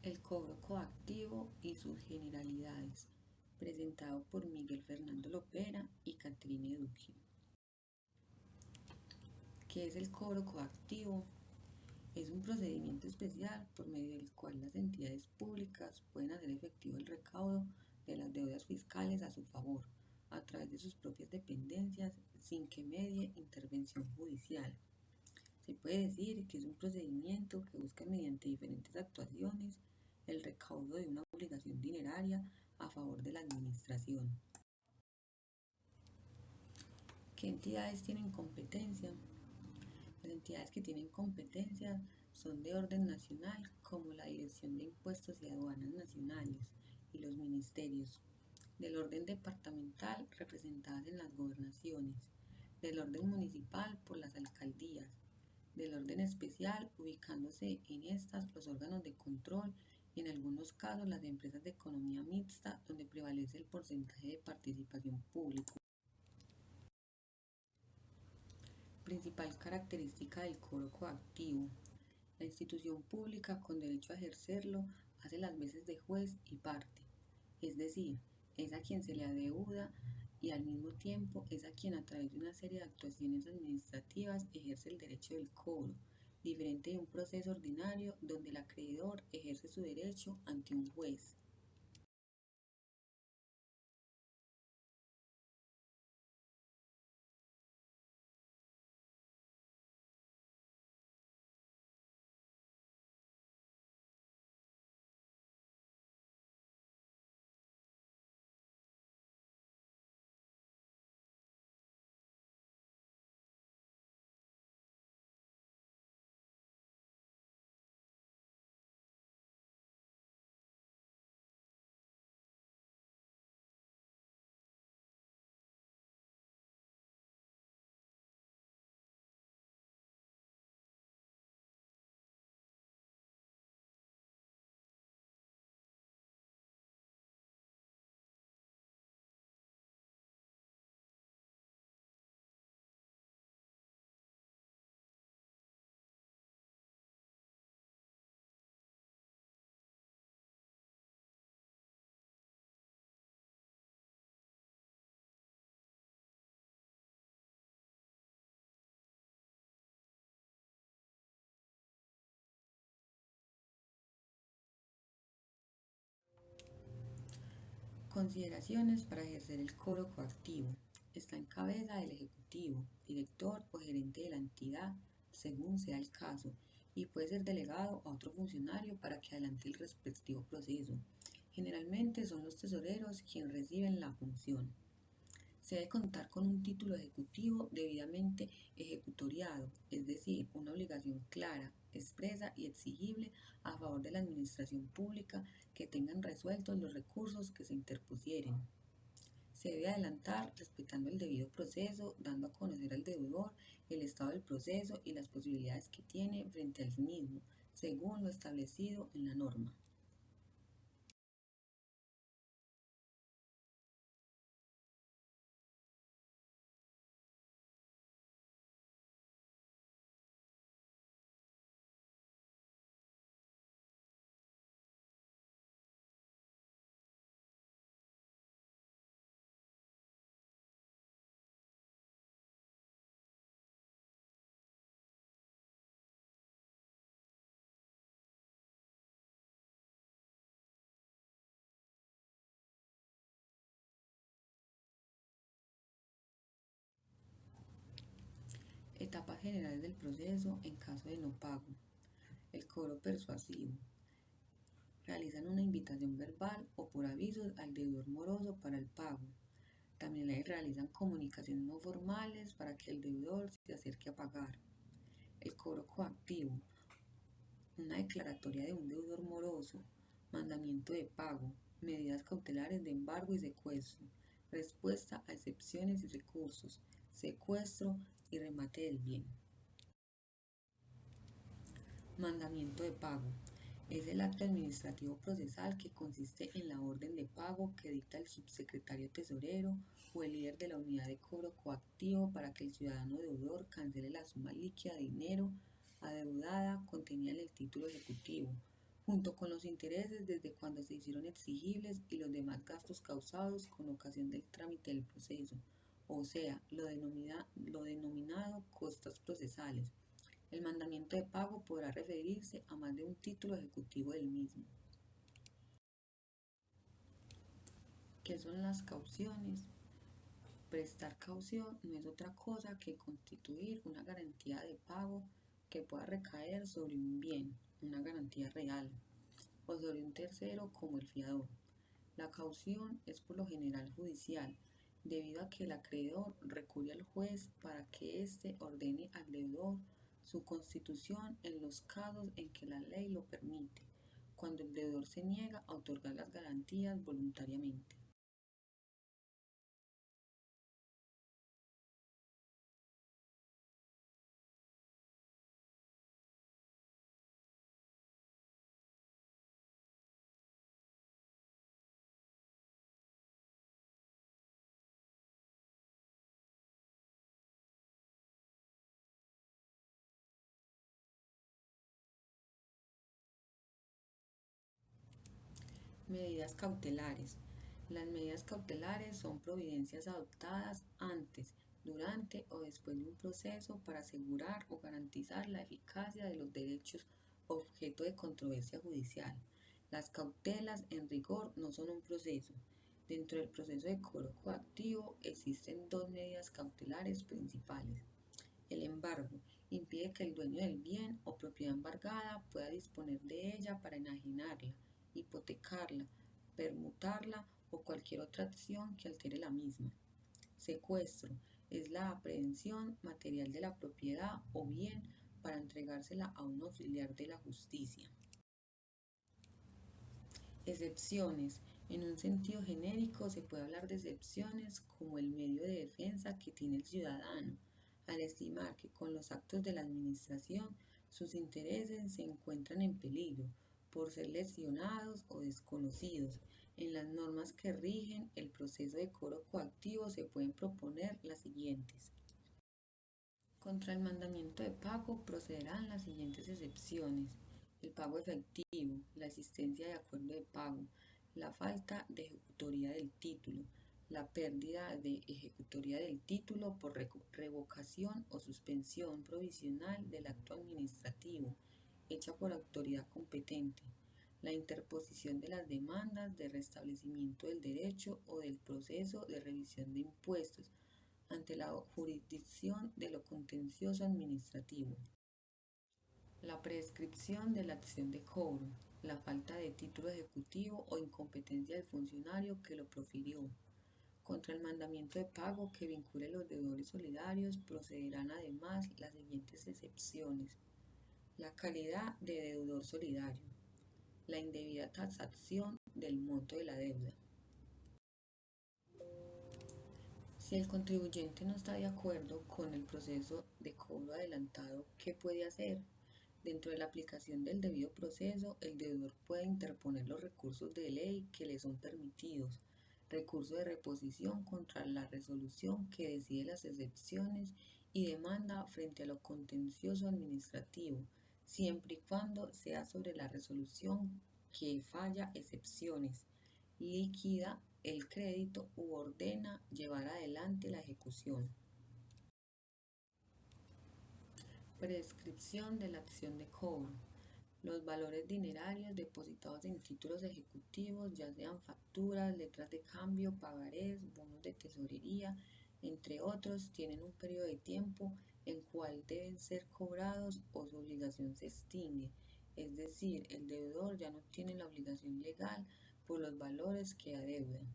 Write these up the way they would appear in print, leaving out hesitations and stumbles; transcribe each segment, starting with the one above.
El cobro coactivo y sus generalidades, presentado por Miguel Fernando Lopera y Catrine Duque. ¿Qué es el cobro coactivo? Es un procedimiento especial por medio del cual las entidades públicas pueden hacer efectivo el recaudo de las deudas fiscales a su favor, a través de sus propias dependencias, sin que medie intervención judicial. Se puede decir que es un procedimiento que busca mediante diferentes actuaciones el recaudo de una obligación dineraria a favor de la administración. ¿Qué entidades tienen competencia? Las entidades que tienen competencia son de orden nacional, como la Dirección de Impuestos y Aduanas Nacionales y los ministerios; del orden departamental, representadas en las gobernaciones; del orden municipal, por las alcaldías; del orden especial, ubicándose en estas los órganos de control y en algunos casos las empresas de economía mixta, donde prevalece el porcentaje de participación pública. Principal característica del cobro coactivo: la institución pública con derecho a ejercerlo hace las veces de juez y parte, es decir, es a quien se le adeuda y al mismo tiempo es a quien a través de una serie de actuaciones administrativas ejerce el derecho del cobro, diferente de un proceso ordinario donde el acreedor ejerce su derecho ante un juez. Consideraciones para ejercer el cobro coactivo. Está en cabeza del ejecutivo, director o gerente de la entidad, según sea el caso, y puede ser delegado a otro funcionario para que adelante el respectivo proceso. Generalmente son los tesoreros quienes reciben la función. Se debe contar con un título ejecutivo debidamente ejecutoriado, es decir, una obligación clara, expresa y exigible a favor de la administración pública, que tengan resueltos los recursos que se interpusieren. Se debe adelantar respetando el debido proceso, dando a conocer al deudor el estado del proceso y las posibilidades que tiene frente al mismo, según lo establecido en la norma. Etapas generales del proceso en caso de no pago. El cobro persuasivo. Realizan una invitación verbal o por avisos al deudor moroso para el pago. También le realizan comunicaciones no formales para que el deudor se acerque a pagar. El cobro coactivo. Una declaratoria de un deudor moroso, mandamiento de pago, medidas cautelares de embargo y secuestro, respuesta a excepciones y recursos, secuestro y remate del bien. Mandamiento de pago. Es el acto administrativo procesal que consiste en la orden de pago que dicta el subsecretario tesorero o el líder de la unidad de cobro coactivo para que el ciudadano deudor cancele la suma líquida de dinero adeudada contenida en el título ejecutivo, junto con los intereses desde cuando se hicieron exigibles y los demás gastos causados con ocasión del trámite del proceso, o sea, lo denominado costas procesales. El mandamiento de pago podrá referirse a más de un título ejecutivo del mismo. ¿Qué son las cauciones? Prestar caución no es otra cosa que constituir una garantía de pago que pueda recaer sobre un bien, una garantía real, o sobre un tercero como el fiador. La caución es por lo general judicial, debido a que el acreedor recurre al juez para que éste ordene al deudor su constitución en los casos en que la ley lo permite, cuando el deudor se niega a otorgar las garantías voluntariamente. Medidas cautelares. Las medidas cautelares son providencias adoptadas antes, durante o después de un proceso para asegurar o garantizar la eficacia de los derechos objeto de controversia judicial. Las cautelas, en rigor, no son un proceso. Dentro del proceso de cobro coactivo existen dos medidas cautelares principales. El embargo impide que el dueño del bien o propiedad embargada pueda disponer de ella para enajenarla, hipotecarla, permutarla o cualquier otra acción que altere la misma. Secuestro es la aprehensión material de la propiedad o bien para entregársela a un auxiliar de la justicia. Excepciones. En un sentido genérico se puede hablar de excepciones como el medio de defensa que tiene el ciudadano al estimar que con los actos de la administración sus intereses se encuentran en peligro por ser lesionados o desconocidos. En las normas que rigen el proceso de cobro coactivo se pueden proponer las siguientes. Contra el mandamiento de pago procederán las siguientes excepciones: el pago efectivo, la existencia de acuerdo de pago, la falta de ejecutoria del título, la pérdida de ejecutoria del título por revocación o suspensión provisional del acto administrativo hecha por autoridad competente, la interposición de las demandas de restablecimiento del derecho o del proceso de revisión de impuestos ante la jurisdicción de lo contencioso administrativo. La prescripción de la acción de cobro, la falta de título ejecutivo o incompetencia del funcionario que lo profirió. Contra el mandamiento de pago que vincule los deudores solidarios procederán además las siguientes excepciones: la calidad de deudor solidario, la indebida tasación del monto de la deuda. Si el contribuyente no está de acuerdo con el proceso de cobro adelantado, ¿qué puede hacer? Dentro de la aplicación del debido proceso, el deudor puede interponer los recursos de ley que le son permitidos, recurso de reposición contra la resolución que decide las excepciones y demanda frente a lo contencioso administrativo, siempre y cuando sea sobre la resolución que falla excepciones, liquida el crédito u ordena llevar adelante la ejecución. Prescripción de la acción de cobro. Los valores dinerarios depositados en títulos ejecutivos, ya sean facturas, letras de cambio, pagarés, bonos de tesorería, entre otros, tienen un periodo de tiempo en cual deben ser cobrados o su obligación se extingue, es decir, el deudor ya no tiene la obligación legal por los valores que adeudan.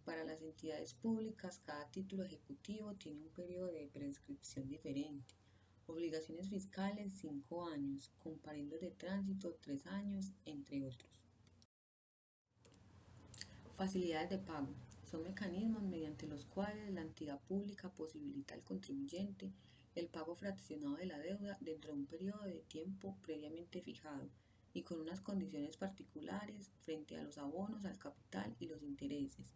Para las entidades públicas, cada título ejecutivo tiene un periodo de prescripción diferente. Obligaciones fiscales 5 años, comparendos de tránsito 3 años, entre otros. Facilidades de pago. Son mecanismos mediante los cuales la entidad pública posibilita al contribuyente el pago fraccionado de la deuda dentro de un periodo de tiempo previamente fijado y con unas condiciones particulares frente a los abonos al capital y los intereses.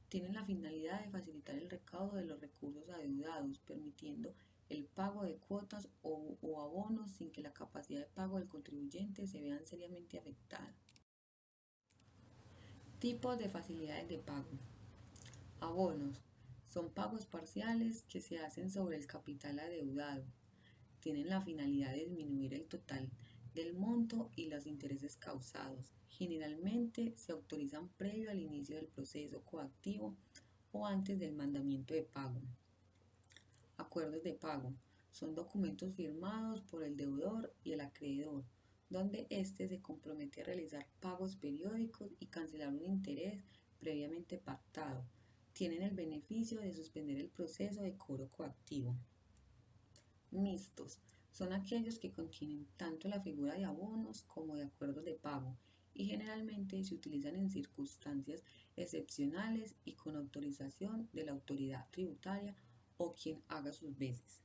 Tienen la finalidad de facilitar el recaudo de los recursos adeudados, permitiendo el pago de cuotas o abonos sin que la capacidad de pago del contribuyente se vean seriamente afectada. Tipos de facilidades de pago. Abonos. Son pagos parciales que se hacen sobre el capital adeudado. Tienen la finalidad de disminuir el total del monto y los intereses causados. Generalmente se autorizan previo al inicio del proceso coactivo o antes del mandamiento de pago. Acuerdos de pago. Son documentos firmados por el deudor y el acreedor, donde éste se compromete a realizar pagos periódicos y cancelar un interés previamente pactado. Tienen el beneficio de suspender el proceso de cobro coactivo. Mixtos. Son aquellos que contienen tanto la figura de abonos como de acuerdos de pago y generalmente se utilizan en circunstancias excepcionales y con autorización de la autoridad tributaria o quien haga sus veces.